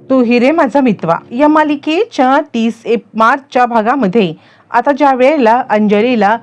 तू हिरे माझा मितवा या मालिकेच्या 30 मार्चच्या भागामध्ये आता ज्या वेळेला अंजलीला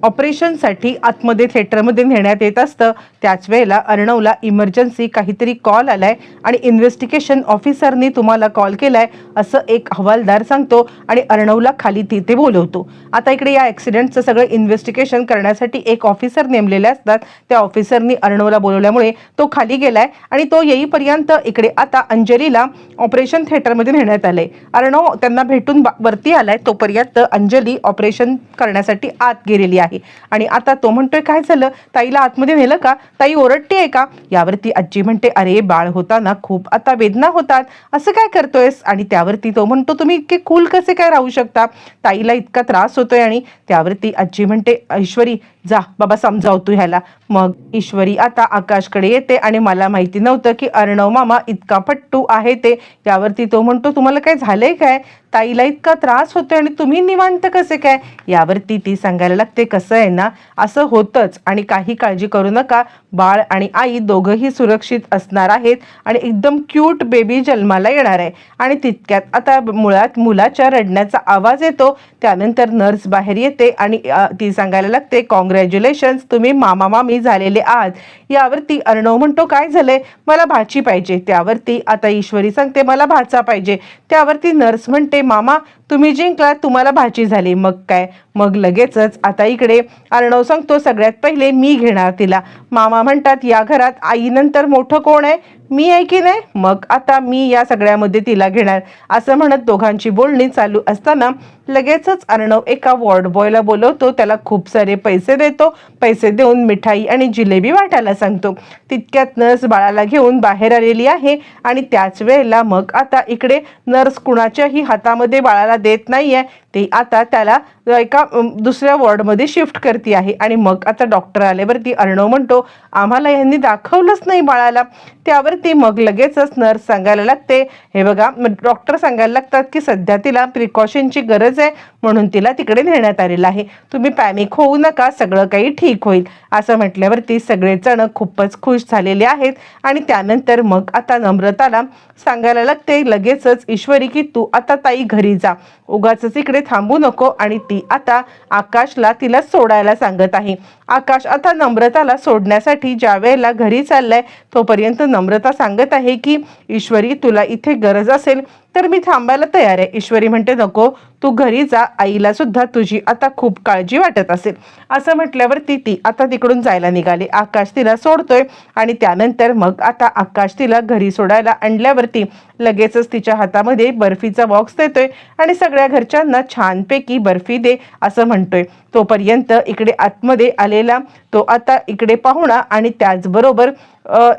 ऑपरेशनसाठी आतमध्ये थिएटरमध्ये नेण्यात येत असतं त्याच वेळेला अर्णवला इमर्जन्सी काहीतरी कॉल आलाय आणि इन्व्हेस्टिगेशन ऑफिसरनी तुम्हाला कॉल केलाय असं एक हवालदार सांगतो आणि अर्णवला खाली तिथे बोलवतो. आता इकडे या ॲक्सिडेंटचं सगळं इन्व्हेस्टिगेशन करण्यासाठी एक ऑफिसर नेमलेले असतात. त्या ऑफिसरनी अर्णवला बोलवल्यामुळे तो खाली गेलाय आणि तो येईपर्यंत इकडे आता अंजलीला ऑपरेशन थिएटरमध्ये नेण्यात आलंय. अर्णव त्यांना भेटून वरती आलाय तोपर्यंत अंजली ऑपरेशन करण्यासाठी आत गेलेली आहे आणि आता तो म्हणतोय काय झालं, ताईला आतमध्ये नेलं का, ताई ओरडते का. यावरती आजी म्हणते अरे बाळ होताना खूप आता वेदना होतात, असं काय करतोयस. आणि त्यावरती तो म्हणतो तुम्ही इतके कूल कसे काय राहू शकता, ताईला इतका त्रास होतोय. आणि त्यावरती आजी म्हणते ईश्वरी जा बाबा समजाव तू ह्याला. मग ईश्वरी आता आकाशकडे येते आणि मला माहिती नव्हतं की अर्णव मामा इतका पट्टू आहे ते. यावरती तो म्हणतो तुम्हाला काय झालंय काय, ताईला इतका त्रास होतोय आणि तुम्ही निवांत कसे काय. यावरती ती सांगायला लागते कसं आहे ना असं होतंच आणि काही काळजी करू नका, बाळ आणि आई दोघंही सुरक्षित असणार आहेत आणि एकदम क्यूट बेबी जन्माला येणार आहे. आणि तितक्यात आता मुळात मुलाच्या रडण्याचा आवाज येतो. त्यानंतर नर्स बाहेर येते आणि ती सांगायला लागते कॉंग्रॅच्युलेशन्स तुम्ही मामा मामी झालेले आहात. यावरती अर्णव म्हणतो काय झालंय, मला भाची पाहिजे. त्यावरती आता ईश्वरी सांगते मला भाचा पाहिजे. त्यावरती नर्स म्हणते मामा तुम्ही जिंकलात, तुम्हाला भाची झाली. मग काय, मग लगेचच आता इकडे अर्णव सांगतो सगळ्यात पहिले मी घेणार तिला. मामा म्हणतात या घरात आईनंतर मोठं कोण आहे, मी आहे की नाही, मग आता मी या सगळ्यामध्ये तिला घेणार. असं म्हणत दोघांची बोलणी चालू असताना लगेचच अर्णव एका वॉर्ड बॉयला बोलवतो, त्याला खूप सारे पैसे देतो. पैसे देऊन मिठाई आणि जिलेबी वाटायला सांगतो. तितक्यात नर्स बाळाला घेऊन बाहेर आलेली आहे आणि त्याच वेळेला मग आता इकडे नर्स कुणाच्याही हातामध्ये बाळाला देत नाहीये, ते आता त्याला एका दुसऱ्या वॉर्डमध्ये शिफ्ट करते आहे. आणि मग आता डॉक्टर आल्यावरती अर्णव म्हणतो आम्हाला यांनी दाखवलंच नाही बाळाला. त्यावरती मग लगेचच नर्स सांगायला लागते हे बघा, डॉक्टर सांगायला लागतात की सध्या तिला प्रिकॉशनची गरज आहे म्हणून तिला तिकडे नेण्यात आलेलं आहे, तुम्ही पॅनिक होऊ नका, सगळं काही ठीक होईल. असं म्हटल्यावरती सगळेजण खूपच खुश झालेले आहेत. आणि त्यानंतर मग आता नम्रताला सांगायला लागते लगेचच ईश्वरी की तू आता ताई घरी जा, उगाचच इकडे थांबू नको. आणि ती आता आकाशला तिला सोडायला सांगत आहे. आकाश आता नम्रताला सोडण्यासाठी ज्या वेळेला घरी चाललाय तोपर्यंत नम्रता सांगत आहे की ईश्वरी तुला इथे गरज असेल तर मी थांबायला तयार आहे. ईश्वरी म्हणते नको तू घरी जा, आईला सुद्धा तुझी आता खूप काळजी वाटत असेल. असं म्हटल्यावरती ती आता तिकडून जायला निघाली. आकाश तिला सोडतोय आणि त्यानंतर मग आता आकाश तिला घरी सोडायला आणल्यावरती लगेचच तिच्या हातामध्ये बर्फीचा बॉक्स देतोय आणि सगळ्या घरच्यांना छानपैकी बर्फी दे असं म्हणतोय. तोपर्यंत इकडे आतमध्ये आलेला तो आता इकडे पाहुणा आणि त्याचबरोबर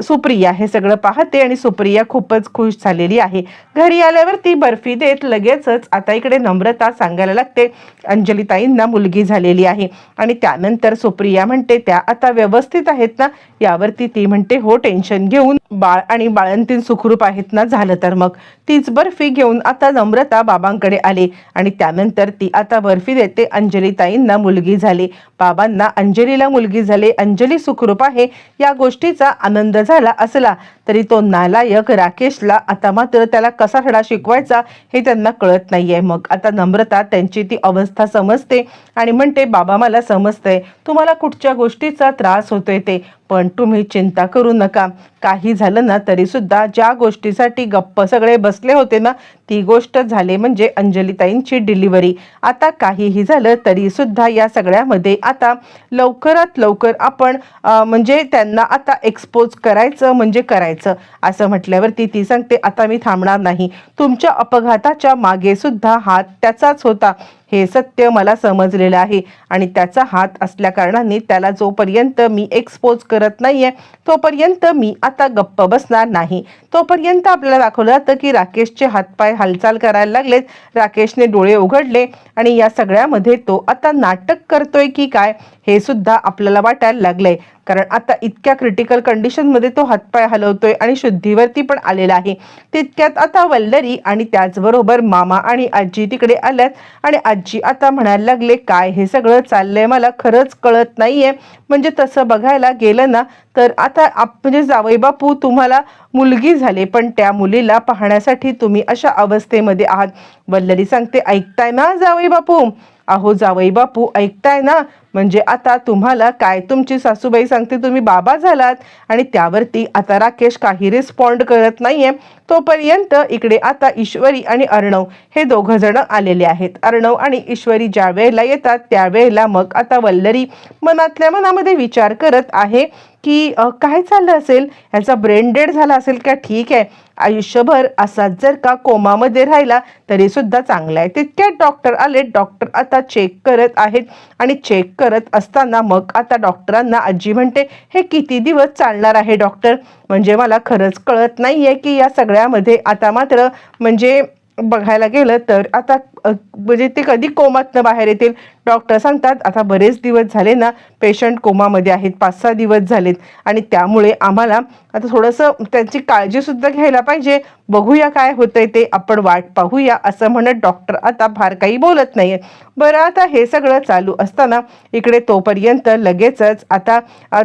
सुप्रिया हे सगळं पाहते आणि सुप्रिया खूपच खुश झालेली आहे. घरी आल्यावर ती बर्फी देत लगेचच आता इकडे नम्रता सांगायला लागते अंजलीताईंना मुलगी झालेली आहे. आणि त्यानंतर सुप्रिया म्हणते त्या आता व्यवस्थित आहेत ना. यावरती ती म्हणते हो टेन्शन घेऊन बाळ आणि बाळंतीण सुखरूप आहेत ना. झालं तर मग तीच बर्फी घेऊन आता नम्रता बाबांकडे आली आणि त्यानंतर ती आता बर्फी देते अंजलीताईंना मुलगी झाली, बाबांना अंजलीला मुलगी झाली, अंजली सुखरूप आहे. या गोष्टीचा आनंद झाला असला तरी तो नालायक राकेशला आता मात्र त्याला कसा धडा शिकवायचा हे त्यांना कळत नाहीये. मग आता नम्रता त्यांची ती अवस्था समजते आणि म्हणते बाबा मला समजतंय तुम्हाला कुठच्या गोष्टीचा त्रास होतोय ते, पण तुम्ही चिंता करू नका. काही झालं ना तरी सुद्धा ज्या गोष्टीसाठी गप्प सगळे बसले होते ना ती गोष्ट झाली म्हणजे अंजलीताईंची डिलिव्हरी. आता काहीही झालं तरी सुद्धा या सगळ्यामध्ये आता लवकरात लवकर आपण म्हणजे त्यांना आता एक्सपोज करायचं म्हणजे करायचं. असं म्हटल्यावरती ती सांगते आता मी थांबणार नाही, तुमच्या अपघाताच्या मागे सुद्धा हात त्याचाच होता हे सत्य मला समजलेलं आहे आणि त्याचा हात असल्या कारणाने त्याला जोपर्यंत मी एक्सपोज करत नाहीये तोपर्यंत मी आता गप्प बसणार नाही. तोपर्यंत आपल्याला दाखवलं जातं की राकेशचे हातपाय हालचाल करायला लागलेत, राकेशने डोळे उघडले आणि या सगळ्यामध्ये तो आता नाटक करतोय की काय हे सुद्धा आपल्याला वाटायला लागलंय. कारण आता इतक्या क्रिटिकल कंडिशनमध्ये तो हातपाय हलवतोय आणि शुद्धीवरती पण आलेला आहे. तितक्यात आता वल्लरी आणि त्याचबरोबर मामा आणि आजी तिकडे आल्यात आणि आजी आता म्हणायला लागले, काय हे सगळं चाललंय मला खरंच कळत नाहीये. म्हणजे तसं बघायला गेलं ना तर आता म्हणजे जावई बापू तुम्हाला मुलगी झाली, पण त्या मुलीला पाहण्यासाठी तुम्ही अशा अवस्थेमध्ये आहात. वल्लरी सांगते, ऐकताय ना जावई बापू? अहो जावई बापू ऐकताय ना? म्हणजे आता तुम्हाला काय तुमची सासूबाई सांगते तुम्ही बाबा झालात. आणि त्यावरती आता राकेश काही रिस्पॉन्ड करत नाहीये. तोपर्यंत इकडे आता ईश्वरी आणि अर्णव हे दोघं जण आलेले आहेत. अर्णव आणि ईश्वरी ज्या वेळेला येतात त्यावेळेला मग आता वल्लरी मनातल्या मनामध्ये विचार करत आहे की काय चाललं असेल, ह्याचा ब्रेन डेड झाला असेल का? ठीक आहे, आयुष्यभर असाच जर का कोमामध्ये राहिला तरी सुद्धा चांगला आहे. तितक्यात डॉक्टर आले. डॉक्टर आता चेक करत आहेत आणि चेक करत असताना मग आता डॉक्टरांना आजी म्हणते, हे किती दिवस चालणार आहे डॉक्टर? म्हणजे मला खरंच कळत नाहीये की या सगळ्यामध्ये आता मात्र म्हणजे बघायला गेलं तर आता म्हणजे ते कधी कोमातनं बाहेर येतील. डॉक्टर सांगतात, आता बरेच दिवस झाले ना पेशंट कोमामध्ये आहेत, 5-6 दिवस झालेत आणि त्यामुळे आम्हाला आता थोडंसं त्यांची काळजीसुद्धा घ्यायला पाहिजे. बघूया काय होतंय ते, आपण वाट पाहूया असं म्हणत डॉक्टर आता फार काही बोलत नाहीये. बरं, आता हे सगळं चालू असताना इकडे तोपर्यंत लगेचच आता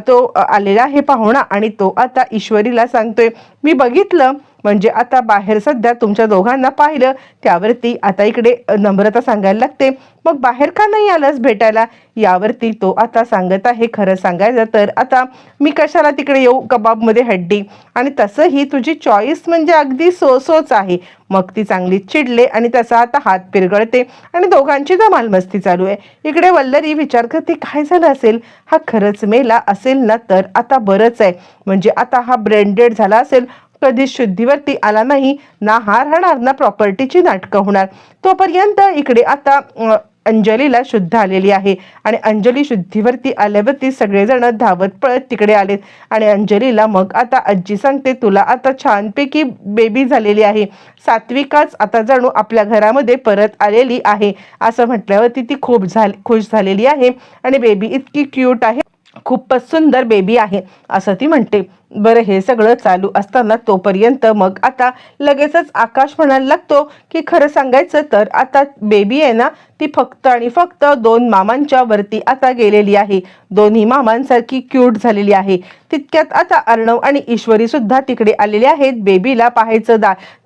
तो आलेला आहे पाहुणा आणि तो आता ईश्वरीला सांगतोय, मी बघितलं म्हणजे आता बाहेर सध्या तुमच्या दोघांना पाहिलं. त्यावरती आता इकडे नम्रता सांगायला लागते, मग बाहेर का नाही आलंस भेटायला? यावरती तो आता सांगत आहे, खरं सांगायचं तर आता मी कशाला तिकडे येऊ, कबाबमध्ये हड्डी, आणि तसंही तुझी चॉईस म्हणजे अगदी सोच आहे. मग ती चांगली चिडले आणि त्याचा आता हात पिरगळते आणि दोघांची धमाल मस्ती चालू आहे. इकडे वल्लरी विचार करते, काय झालं असेल? हा खरंच मेला असेल ना तर आता बरंच आहे. म्हणजे आता हा ब्रेन डेड झाला असेल, कधीच शुद्धीवरती आला नाही ना, हा राहणार ना प्रॉपर्टीची नाटकं होणार. तोपर्यंत इकडे आता अंजलीला शुद्ध आलेली आहे आणि अंजली शुद्धीवरती आल्यावरती सगळेजण धावत पळत तिकडे आलेत आणि अंजलीला मग आता आजी सांगते, तुला आता छानपैकी बेबी झालेली आहे. सात्विकाच आता जणू आपल्या घरामध्ये परत आलेली आहे असं म्हटल्यावरती ती खूप खुश झालेली आहे आणि बेबी इतकी क्यूट आहे, खूपच सुंदर बेबी आहे असं ती म्हणते. बरं, हे सगळं चालू असताना तोपर्यंत मग आता लगेचच आकाश म्हणायला लागतो की खरं सांगायचं तर आता बेबी आहे ना ती फक्त आणि फक्त 2 मामांच्या वरती आता गेलेली आहे. दोन्ही मामांसारखी क्यूट झालेली आहे. तितक्यात आता अर्णव आणि ईश्वरी सुद्धा तिकडे आलेले आहेत बेबीला पाहायचं,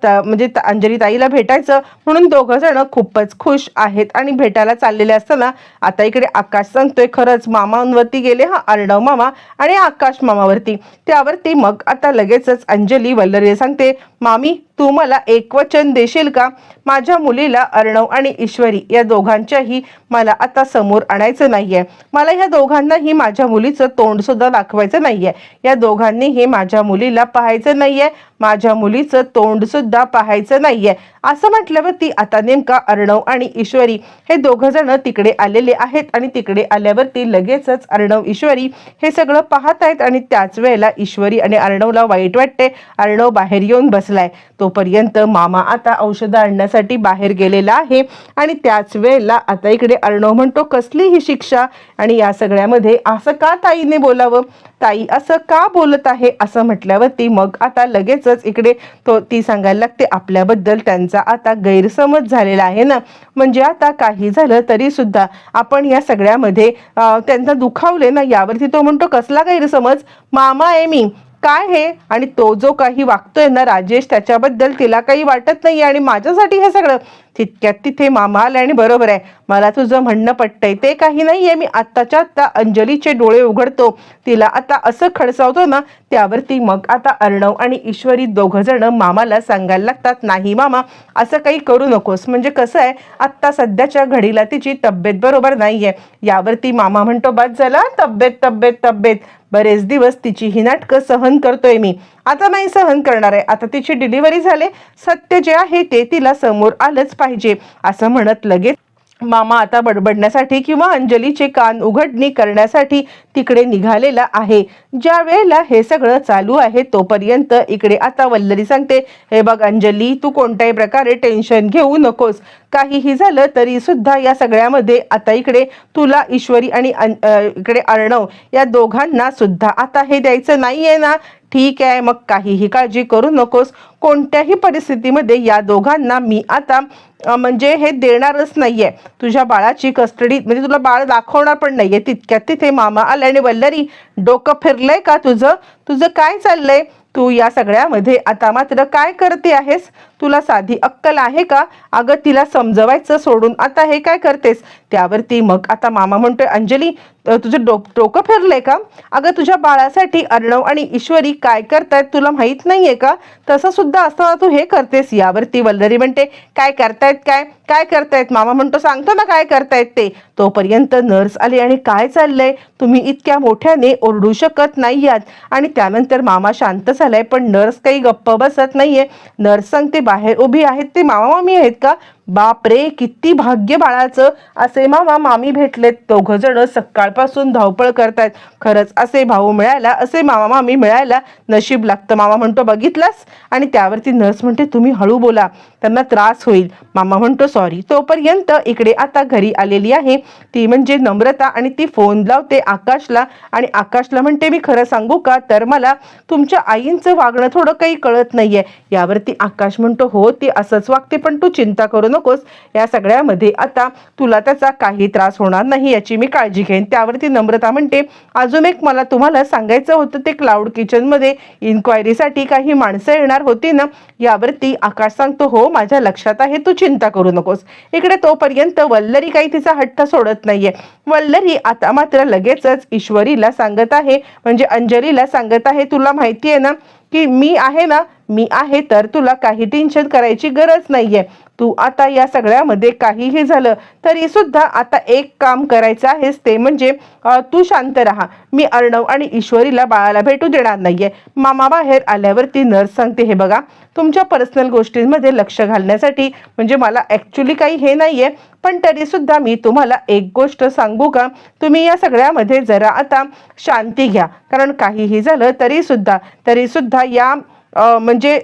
म्हणजे अंजली ताईला भेटायचं म्हणून दोघं जण खूपच खुश आहेत आणि भेटायला चाललेले असताना आता इकडे आकाश सांगतोय, खरंच मामांवरती गेले हा अर्णव मामा आणि आकाश मामावरती. त्यावरती मग आता लगेचच अंजली वल्लरी सांगते, मामी तू मला एकवचन देशील का? माझ्या मुलीला अर्णव आणि ईश्वरी या दोघांच्याही मला आता समोर आणायचं नाहीये. मला ह्या दोघांनाही माझ्या मुलीचं तोंड सुद्धा दाखवायचं नाहीये. या दोघांनीही माझ्या मुलीला पाहायचं नाहीये, माझ्या मुलीचं तोंड सुद्धा पाहायचं नाहीये असं म्हटल्यावरती आता नेमका अर्णव आणि ईश्वरी हे दोघं जण तिकडे आलेले आहेत आणि तिकडे आल्यावरती लगेचच अर्णव ईश्वरी हे सगळं पाहत आहेत आणि त्याच वेळेला ईश्वरी आणि अर्णवला वाईट वाटते. अर्णव बाहेर येऊन बसलाय. तोपर्यंत मामा आता औषधं आणण्यासाठी बाहेर गेलेला आहे आणि त्याच वेळेला आता इकडे अर्णव म्हणतो, कसली ही शिक्षा आणि या सगळ्यामध्ये असं का ताईने बोलावं? ताई असं का बोलत आहे असं म्हटल्यावरती मग आता लगेचच इकडे ती सांगायला लागते, आपल्याबद्दल त्यांचा आता गैरसमज झालेला आहे ना, म्हणजे आता काही झालं तरी सुद्धा आपण या सगळ्यामध्ये त्यांना दुखावले ना. यावरती तो म्हणतो, कसला गैरसमज? मामा आहे मी, काय हे? आणि तो जो काही वागतोय ना राजेश त्याच्याबद्दल तिला काही वाटत नाही आणि माझ्यासाठी हे सगळं. तितक्यात तिथे मामा आले आणि बरोबर आहे, मला तुझं म्हणणं पटतंय, ते काही नाहीये, मी आत्ताच्या आत्ता अंजलीचे डोळे उघडतो, तिला आता असं खडसावतो ना. त्यावरती मग आता अर्णव आणि ईश्वरी दोघं जण मामाला सांगायला लागतात, नाही मामा असं काही करू नकोस, म्हणजे कसं आहे आत्ता सध्याच्या घडीला तिची तब्येत बरोबर नाहीये. यावरती मामा म्हणतो, बस झाला तब्येत तब्येत तब्येत, बरेच दिवस तिची ही नाटकं सहन करतोय मी, आता नाही सहन करणार आहे. आता तिची डिलिव्हरी झाले, सत्य जे आहे ते तिला समोर आलंच पाहिजे असं म्हणत लगेच मामा आता बडबडण्यासाठी किंवा अंजलीचे कान उघडणी करण्यासाठी तिकडे निघालेला आहे. ज्या वेळेला हे सगळं चालू आहे तोपर्यंत इकडे आता वल्लरी सांगते, हे बघ अंजली, तू कोणत्याही प्रकारे टेन्शन घेऊ नकोस. काहीही झालं तरी सुद्धा या सगळ्यामध्ये आता इकडे तुला ईश्वरी आणि इकडे अर्णव या दोघांना सुद्धा आता हे द्यायचं नाहीये ना. ठीक आहे, मग काहीही काळजी करू नकोस. कोणत्याही परिस्थितीमध्ये या दोघांना मी आता म्हणजे हे देणारच नाहीये. तुझ्या बाळाची कस्टडी म्हणजे तुला बाळ दाखवणार पण नाहीये. तितक्यात तिथे मामा आले आणि वल्लरी, डोकं फिरलंय का तुझं? तुझं काय चाललंय? तू या सगळ्यामध्ये आता मात्र काय करते आहेस? तुला साधी अक्कल आहे का? अगं तिला समजवायचं सोडून आता हे काय करतेस? त्यावरती मग आता मामा म्हणतोय, अंजली तुझं डोकं फिरलंय का? अगं तुझ्या बाळासाठी अर्णव आणि ईश्वरी काय करतायत तुला माहित नाहीये का? तसं सुद्धा असताना तू हे करतेस. यावरती वल्लरी म्हणते, काय करतायत? काय करतायत? मामा म्हणतो, सांगतो ना काय करतायत ते. तोपर्यंत नर्स आली आणि काय चाललंय? तुम्ही इतक्या मोठ्याने ओरडू शकत नाही आहात. आणि त्यानंतर मामा शांत झालाय पण नर्स काही गप्प बसत नाहीये. नर्स सांगते, बाहेर उभी आहेत ते मामा मामी आहेत का? बापरे, किती भाग्य बाळाचं. असे मामा मामी भेटलेत. दोघं जण सकाळपासून धावपळ करतायत. खरंच असे भाऊ मिळायला, असे मामा मामी मिळायला नशीब लागतं. मामा म्हणतो, बघितलास? आणि त्यावरती नर्स म्हणते, तुम्ही हळू बोला, त्यांना त्रास होईल. मामा म्हणतो, सॉरी. तोपर्यंत इकडे आता घरी आलेली आहे ती म्हणजे नम्रता आणि ती फोन लावते आकाशला आणि आकाशला म्हणते, मी खरं सांगू का, तर मला तुमच्या आईंचं वागणं थोडं काही कळत नाहीये. यावरती आकाश म्हणतो, हो ती असंच वागते पण तू चिंता करू नकोस. या सगळ्यामध्ये आता तुला त्याचा काही त्रास होणार नाही याची मी काळजी घेईन. त्यावरती नम्रता म्हणते, अजून एक मला तुम्हाला सांगायचं होतं, ते क्लाउड किचनमध्ये इन्क्वायरीसाठी काही माणसं येणार होती ना. यावरती आकाश सांगतो, हो माझ्या लक्षात आहे, तू चिंता करू नकोस. इकडे तोपर्यंत वल्लरी काही तिचा हट्ट सोडत नाहीये. वल्लरी आता मात्र लगेचच ईश्वरीला सांगत आहे म्हणजे अंजलीला सांगत आहे, तुला माहिती आहे ना की मी आहे ना, मी आहे, तर तुला काही टेन्शन करायची गरज नाहीये. तू आता या सगळ्यामध्ये काहीही झालं तरी सुद्धा आता एक काम करायचं आहेस, ते म्हणजे तू शांत राहा. मी अर्णव आणि ईश्वरीला बाळाला भेटू देणार नाहीये. मामा बाहेर आल्यावरती नर्स सांगते, हे बघा, तुमच्या पर्सनल गोष्टींमध्ये लक्ष घालण्यासाठी म्हणजे मला ॲक्च्युली काही हे नाहीये, पण तरी सुद्धा मी तुम्हाला एक गोष्ट सांगू का, तुम्ही या सगळ्यामध्ये जरा आता शांती घ्या. कारण काहीही झालं तरी सुद्धा या म्हणजे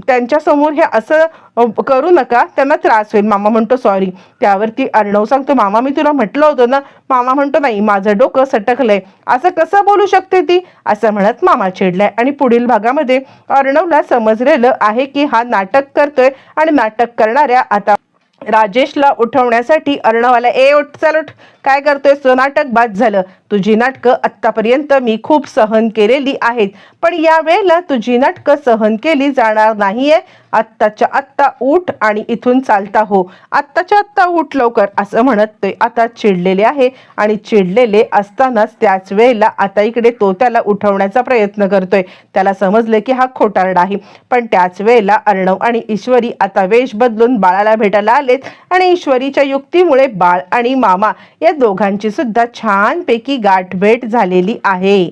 त्यांच्यासमोर हे असं करू नका, त्यांना त्रास होईल. मामा म्हणतो, सॉरी. त्यावरती अर्णव सांगतो, मामा मी तुला म्हटलं होतं ना. मामा म्हणतो, नाही, माझं डोकं सटकलंय, असं कसं बोलू शकते ती, असं म्हणत मामा चिडलाय. आणि पुढील भागामध्ये अर्णवला समजलेलं आहे की हा नाटक करतोय आणि नाटक करणाऱ्या आता राजेशला उठवण्यासाठी अर्णवाला, ए उठ, चल उठ, काय करतोय? तो नाटक बाद झालं. तुझी नाटकं आत्तापर्यंत मी खूप सहन केलेली आहेत, पण या वेळेला तुझी नाटकं सहन केली जाणार नाहीये. आत्ताच्या आत्ता उठ आणि इथून चालता हो. आत्ताच्या आत्ता उठ लवकर, असं म्हणत ते आता चिडलेले आहे. आणि चिडलेले असतानाच त्याच वेळेला आता इकडे तो त्याला उठवण्याचा प्रयत्न करतोय. त्याला समजले की हा खोटारडा आहे. पण त्याच वेळेला अर्णव आणि ईश्वरी आता वेश बदलून बाळाला भेटायला आलेत आणि ईश्वरीच्या युक्तीमुळे बाळ आणि मामा या दोघांची सुद्धा छानपैकी गाठभेट झालेली आहे.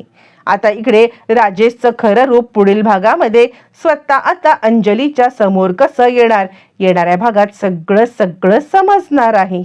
आता इकडे राजेशचं खरं रूप पुढील भागामध्ये स्वतः आता अंजलीच्या समोर कसं येणार, येणाऱ्या भागात सगळं समजणार आहे.